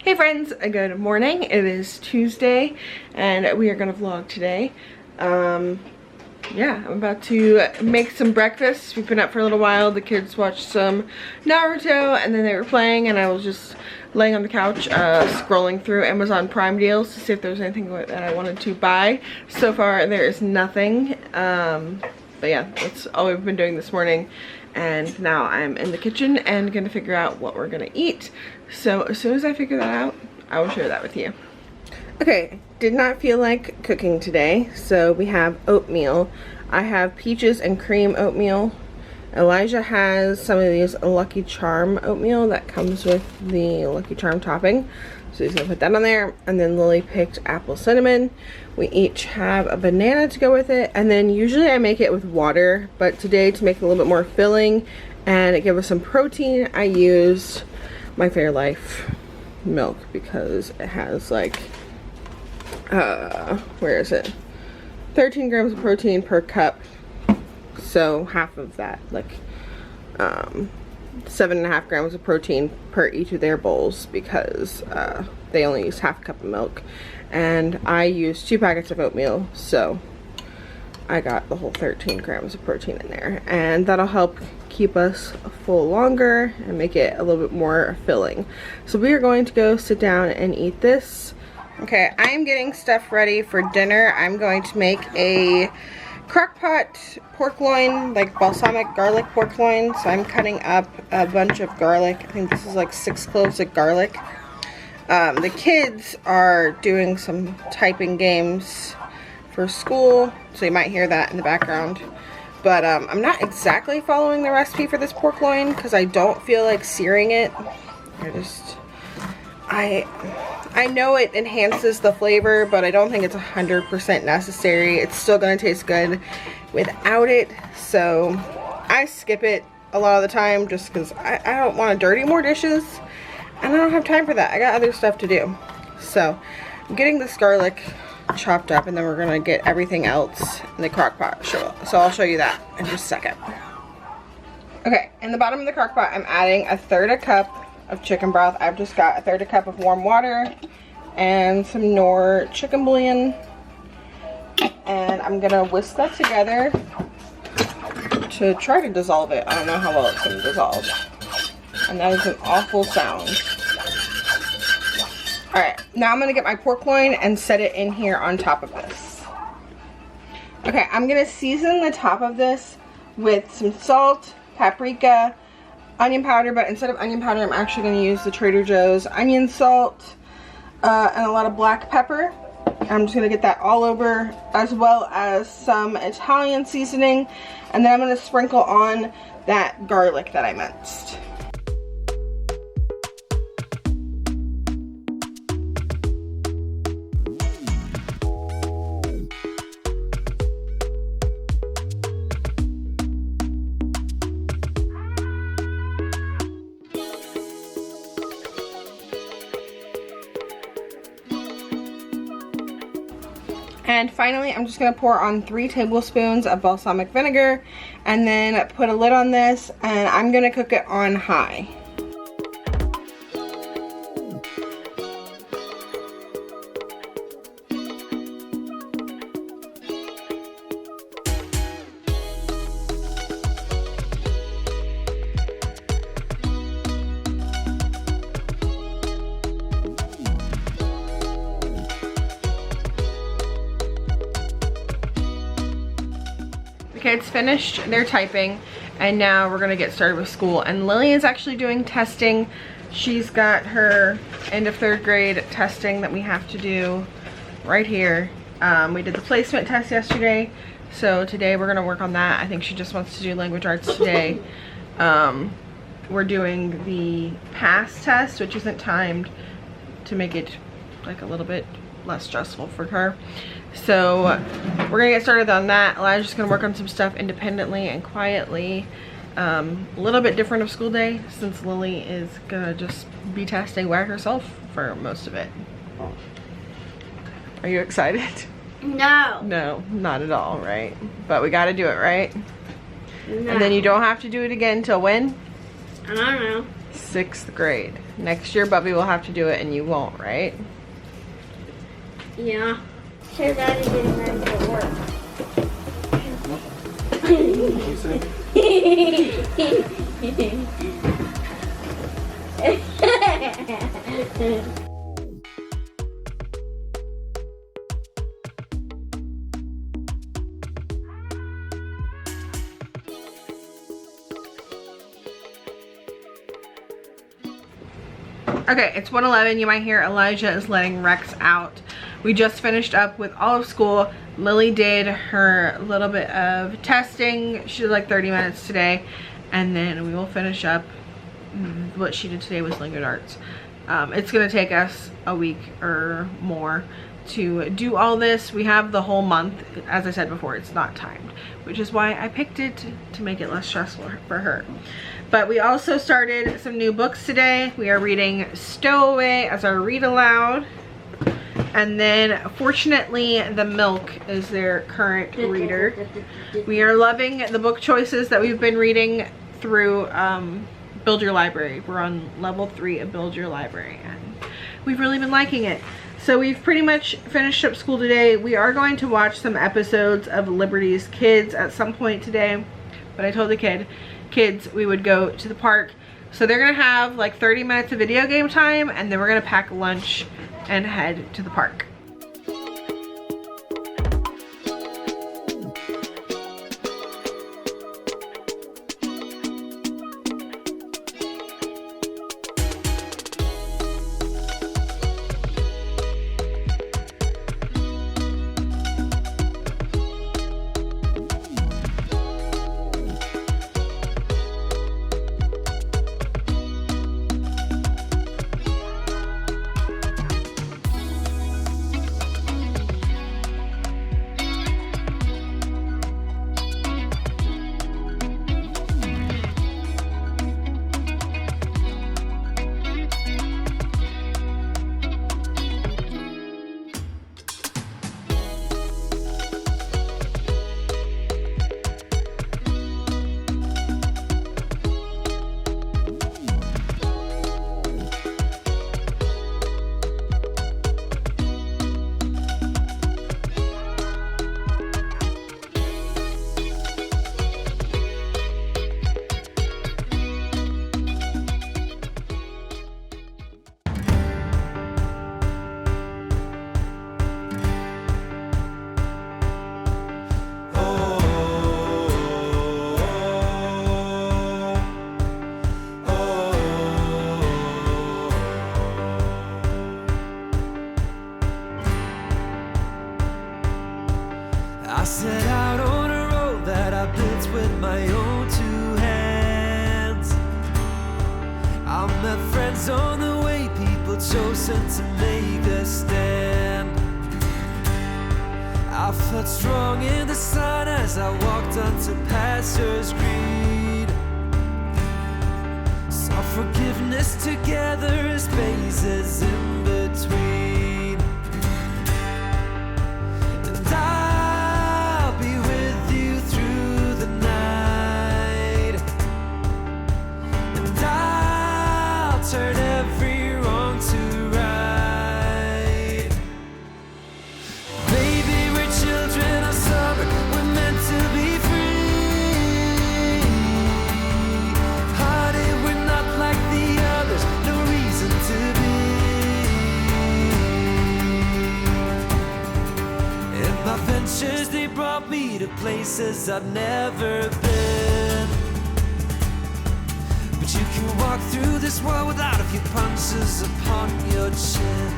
Hey friends, good morning. It is Tuesday and we are gonna vlog today. Yeah, I'm about to make some breakfast. We've been up for a little while. The kids watched some Naruto and then they were playing and I was just laying on the couch scrolling through Amazon Prime deals to see if there was anything that I wanted to buy. So far there is nothing, but yeah, that's all we've been doing this morning. And now I'm in the kitchen and gonna figure out what we're gonna eat. So as soon as I figure that out, I will share that with you. Okay, did not feel like cooking today, so we have oatmeal. I have peaches and cream oatmeal. Elijah has some of these Lucky Charm oatmeal that comes with the Lucky Charm topping. So he's gonna put that on there. And then Lily picked apple cinnamon. We each have a banana to go with it. And then usually I make it with water, but today to make it a little bit more filling and it give us some protein, I used my Fairlife milk because it has like, where is it? 13 grams of protein per cup. So half of that, like 7.5 grams of protein per each of their bowls because they only use half a cup of milk. And I used 2 packets of oatmeal, so I got the whole 13 grams of protein in there. And that'll help keep us full longer and make it a little bit more filling. So we are going to go sit down and eat this. Okay, I'm getting stuff ready for dinner. I'm going to make a crock-pot pork loin, like balsamic garlic pork loin. So I'm cutting up a bunch of garlic. I think this is like 6 cloves of garlic. The kids are doing some typing games for school, so you might hear that in the background. But I'm not exactly following the recipe for this pork loin because I don't feel like searing it. I know it enhances the flavor, but I don't think it's 100% necessary. It's still going to taste good without it, so I skip it a lot of the time just because I don't want to dirty more dishes, and I don't have time for that. I got other stuff to do. So I'm getting this garlic chopped up, and then we're going to get everything else in the crock pot. So I'll show you that in just a second. Okay, in the bottom of the crock pot, I'm adding 1/3 cup of chicken broth. I've just got 1/3 cup of warm water and some Knorr chicken bouillon, and I'm gonna whisk that together to try to dissolve it. I don't know how well it's gonna dissolve, and that is an awful sound. Alright, now I'm gonna get my pork loin and set it in here on top of this. Okay, I'm gonna season the top of this with some salt, paprika, onion powder, but instead of onion powder, I'm actually going to use the Trader Joe's onion salt and a lot of black pepper. I'm just going to get that all over, as well as some Italian seasoning, and then I'm going to sprinkle on that garlic that I minced. And finally, I'm just going to pour on 3 tablespoons of balsamic vinegar and then put a lid on this, and I'm going to cook it on high. Kids finished their typing and now we're gonna get started with school, and Lily is actually doing testing. She's got her end of 3rd grade testing that we have to do right here. We did the placement test yesterday, so today we're gonna work on that. I think she just wants to do language arts today. We're doing the pass test, which isn't timed, to make it like a little bit less stressful for her. So we're gonna get started on that. Elijah's just gonna work on some stuff independently and quietly. A little bit different of school day since Lily is gonna just be testing by herself for most of it. Are you excited? No. No, not at all, right? But we gotta do it, right? No. And then you don't have to do it again till when? I don't know. 6th grade. Next year, Bubby will have to do it and you won't, right? Yeah. Sure, Daddy getting ready for work. Okay, it's 1:11. You might hear Elijah is letting Rex out. We just finished up with all of school. Lilli did her little bit of testing. She did like 30 minutes today. And then we will finish up. What she did today was Lingard Arts. It's going to take us a week or more to do all this. We have the whole month. As I said before, it's not timed, which is why I picked it to make it less stressful for her. But we also started some new books today. We are reading Stowaway as our read aloud. And then fortunately the Milk is their current reader. We are loving the book choices that we've been reading through Build Your Library. We're on level 3 of Build Your Library and we've really been liking it. So we've pretty much finished up school today. We are going to watch some episodes of Liberty's Kids at some point today. But I told the kids we would go to the park. So they're gonna have like 30 minutes of video game time and then we're gonna pack lunch and head to the park. I set out on a road that I built with my own 2 hands. I met friends on the way, people chosen to make a stand. I felt strong in the sun as I walked onto pastures green. Saw forgiveness together, spaces in between. And I'll be with you through the night. And I'll turn every wrong to right. Baby, we're children of summer, we're meant to be free. Honey, we're not like the others, no reason to be. And my ventures, they brought me to places I've never been. But you can walk through this world without a few punches upon your chin.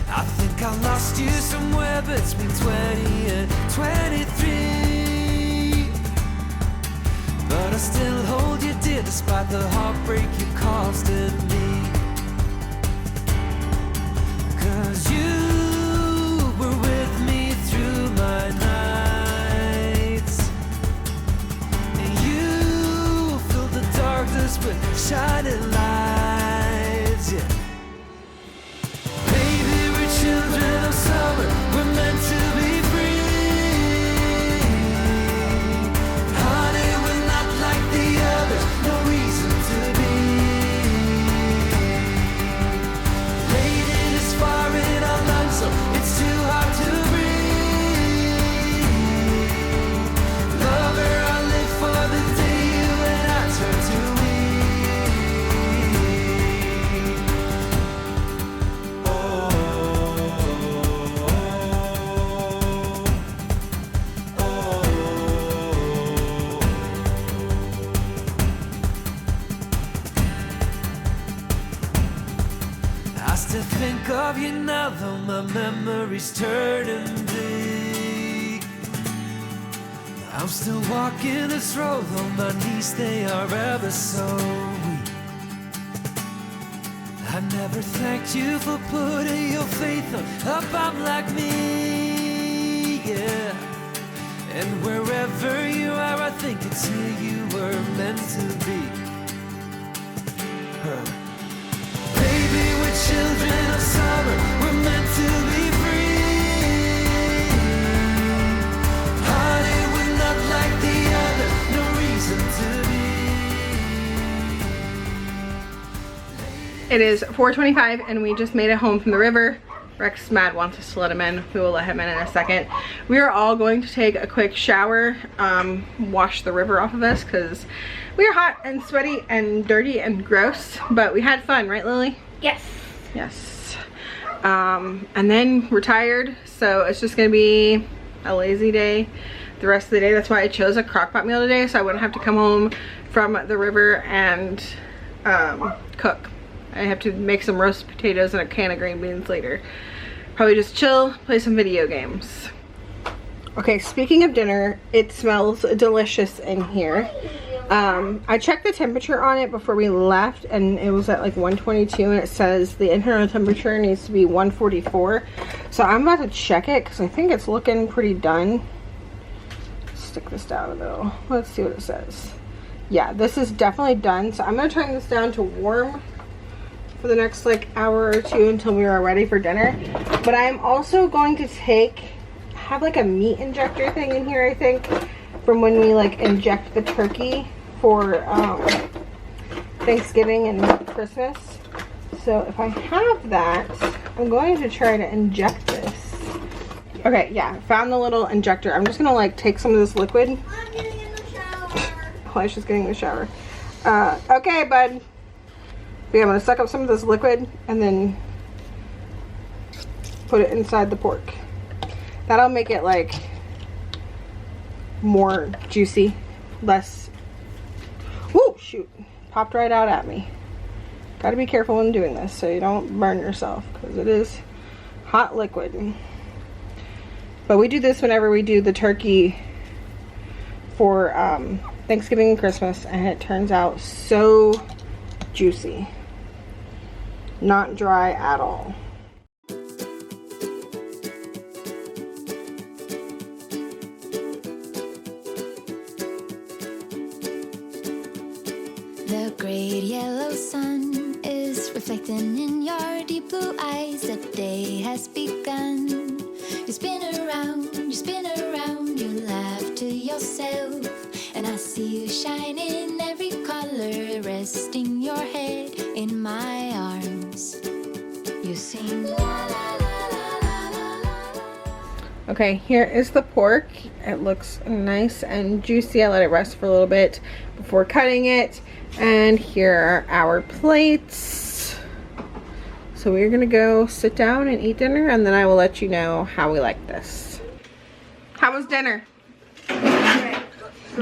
I think I lost you somewhere between 20 and 23. But I still hold you dear despite the heartbreak you caused in me. 'Cause you were with me through my nights. And you filled the darkness with shining lights, yeah. Baby, we're children of summer, we're meant to be free. Honey, we're not like the others, no reason my memories turning bleak. I'm still walking this road on my knees, they are ever so weak. I never thanked you for putting your faith on a bum like me, yeah. And wherever you are, I think it's here you were meant to be. Baby, we're children of summer, we're meant to be free. Hearted, we're not like the other, no reason to be. It is 4:25 and we just made it home from the river. Rex Mad wants us to let him in. We will let him in a second. We are all going to take a quick shower, wash the river off of us because we are hot and sweaty and dirty and gross, but we had fun, right, Lily? Yes. Yes. And then we're tired, so it's just gonna be a lazy day the rest of the day. That's why I chose a crock-pot meal today, so I wouldn't have to come home from the river and cook. I have to make some roast potatoes and a can of green beans later. Probably just chill, play some video games. Okay, speaking of dinner, it smells delicious in here. I checked the temperature on it before we left and it was at like 122 and it says the internal temperature needs to be 144. So I'm about to check it because I think it's looking pretty done. Stick this down a little. Let's see what it says. Yeah, this is definitely done. So I'm going to turn this down to warm for the next like hour or two until we are ready for dinner. But I'm also going to have like a meat injector thing in here, I think, from when we like inject the turkey for Thanksgiving and Christmas. So if I have that, I'm going to try to inject this. Okay, yeah, found the little injector. I'm just gonna like take some of this liquid. I'm getting in the shower. While she's getting in the shower. Okay, bud. Yeah, I'm gonna suck up some of this liquid and then put it inside the pork. That'll make it like more juicy, less. Whoo, shoot, popped right out at me. Gotta be careful when doing this so you don't burn yourself because it is hot liquid. But we do this whenever we do the turkey for Thanksgiving and Christmas, and it turns out so juicy. Not dry at all. The great yellow sun is reflecting in your deep blue eyes. The day has begun. You spin around, you laugh to yourself. And I see you shine in every color, resting your head in my arms. You sing la la la la la la. Okay, here is the pork. It looks nice and juicy. I let it rest for a little bit before cutting it. And here are our plates. So we're gonna go sit down and eat dinner, and then I will let you know how we like this. How was dinner?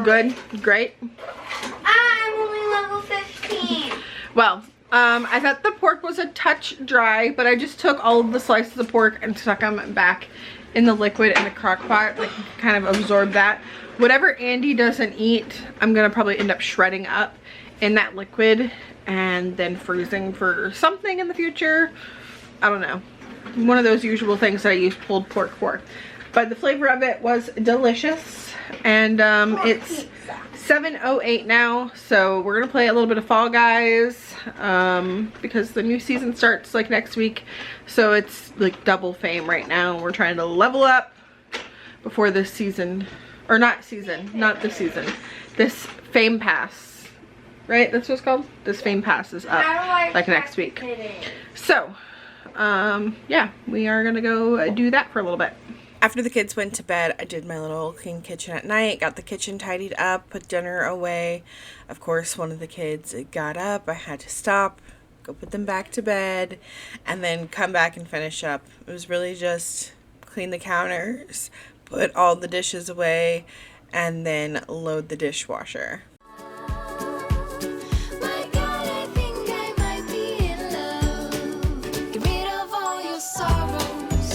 Good? Great? I'm only level 15. Well, I thought the pork was a touch dry, but I just took all of the slices of pork and stuck them back in the liquid in the crock pot. Like, kind of absorb that. Whatever Andy doesn't eat, I'm gonna probably end up shredding up in that liquid and then freezing for something in the future. I don't know. One of those usual things that I use pulled pork for. But the flavor of it was delicious. And it's 7:08 now, so we're gonna play a little bit of Fall Guys because the new season starts like next week, so it's like double fame right now. We're trying to level up before this season, or not this season, this fame pass, right? That's what it's called. This fame pass is up like next week. So yeah, we are gonna go do that for a little bit. After the kids went to bed, I did my little clean kitchen at night, got the kitchen tidied up, put dinner away. Of course, one of the kids got up. I had to stop, go put them back to bed, and then come back and finish up. It was really just clean the counters, put all the dishes away, and then load the dishwasher. My God, I think I might be in love. Get rid of all your sorrows.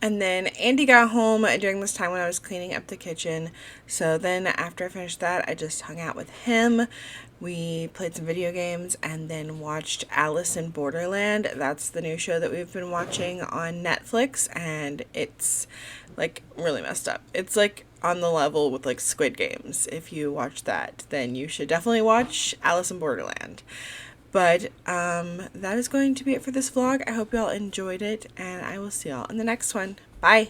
And then Andy got home during this time when I was cleaning up the kitchen. So then after I finished that, I just hung out with him. We played some video games and then watched Alice in Borderland. That's the new show that we've been watching on Netflix, and it's like really messed up. It's like on the level with like Squid Games. If you watch that, then you should definitely watch Alice in Borderland. But that is going to be it for this vlog. I hope y'all enjoyed it, and I will see y'all in the next one. Bye!